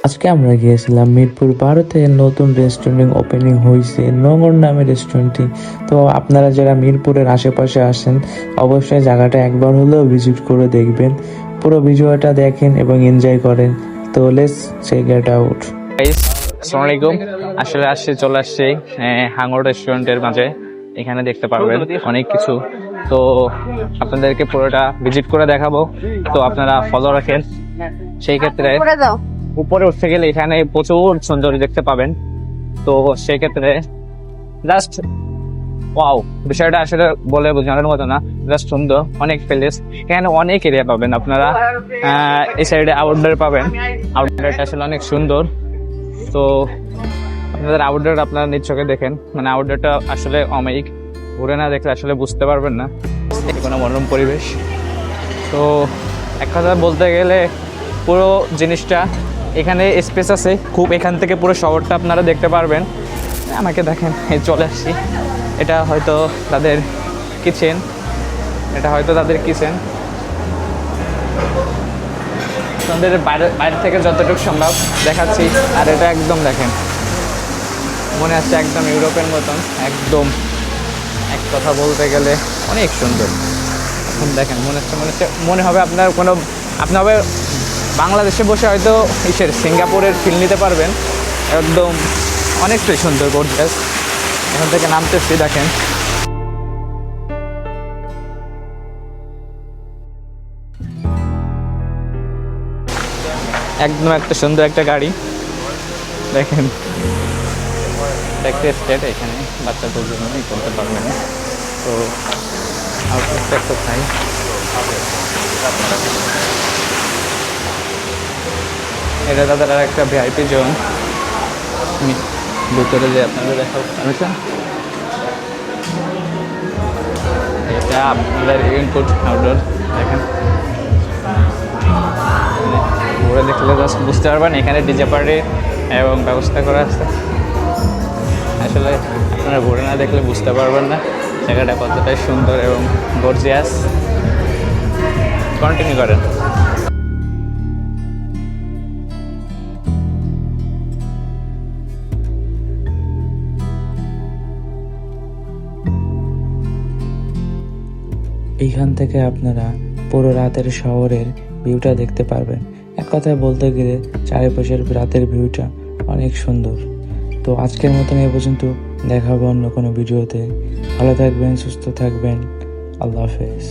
আজকে আমরা গিয়েছিলাম মিরপুর 12-তে নতুন রেস্টুরেন্ট ওপেনিং হয়েছে নোঙর নামে রেস্টুরেন্টটি। তো আপনারা যারা মিরপুরের আশেপাশে আসেন অবশ্যই জায়গাটা একবার হলেও ভিজিট করে দেখবেন। পুরো ভিডিওটা দেখেন এবং এনজয় করেন। তো let's check it out. Guys, আসসালামু আলাইকুম। আসলে চলে আসছি হাঙ্গর রেস্টুরেন্টের মাঝে। এখানে দেখতে পারবেন অনেক কিছু। তো আপনাদেরকে পুরোটা ভিজিট করে দেখাবো, তো আপনারা ফলো রাখেন। সেই ক্ষেত্রে উপরে উঠতে গেলে এখানে প্রচুর সুন্দর দেখতে পাবেন। তো সেই ক্ষেত্রে জাস্ট ওয়াও, বিষয়টা আসলে বলে বোঝানোর মতো না, জাস্ট সুন্দর। অনেক প্লেস, এখানে অনেক এরিয়া পাবেন আপনারা। এই সাইডে আউটডোর পাবেন, আউটডোরটা আসলে অনেক সুন্দর। তো আপনাদের আউটডোর আপনারা নিজ চোখে দেখেন, মানে আউটডোরটা আসলে অমায়িক, ঘুরে না দেখলে আসলে বুঝতে পারবেন না কোনো মনোরম পরিবেশ। তো এক কথা বলতে গেলে পুরো জিনিসটা এখানে স্পেস আছে খুব, এখান থেকে পুরো শহরটা আপনারা দেখতে পারবেন। আমাকে দেখেন, এই চলে আসছি। এটা হয়তো তাদের কিচেন, আপনাদের বাইরে থেকে যতটুকু সম্ভব দেখাচ্ছি। আর এটা একদম দেখেন, মনে হচ্ছে একদম ইউরোপের মতন, একদম এক কথা বলতে গেলে অনেক সুন্দর। এখন দেখেন মনে হবে আপনি হবে বাংলাদেশে বসে হয়তো সিঙ্গাপুরের ফিল নিতে পারবেন। একদম অনেকটাই সুন্দর গর্জিয়াস। এখান থেকে নামতেছি, দেখেন একদম একটা সুন্দর একটা গাড়ি। দেখেন একটা স্টেট, এখানে বাচ্চাদের জন্য করতে পারবেন। তো আউটলুকটা একটা চাই। এটা তাদের আর একটা ভিআইপি জোন। ভিতরে যে আপনাদের দেখা পাচ্ছেন, এটা আপনাদের ইনপুট আউটডোর। দেখেন ঘুরে দেখলে জাস্ট বুঝতে পারবেন এখানে ডিজে পার্টি এবং ব্যবস্থা করা আছে। আসলে আপনারা ঘুরে না দেখলে বুঝতে পারবেন না জায়গাটা কতটাই সুন্দর এবং গর্জিয়াস। কন্টিনিউ করেন। এইখান থেকে আপনারা পুরো রাতের শহরের ভিউটা দেখতে পারবেন। এক কথায় বলতে গেলে চারিপাশের রাতের ভিউটা অনেক সুন্দর। তো আজকের মতন এ পর্যন্ত, দেখা হবে অন্য কোনো ভিডিওতে। ভালো থাকবেন, সুস্থ থাকবেন, আল্লাহ হাফেজ।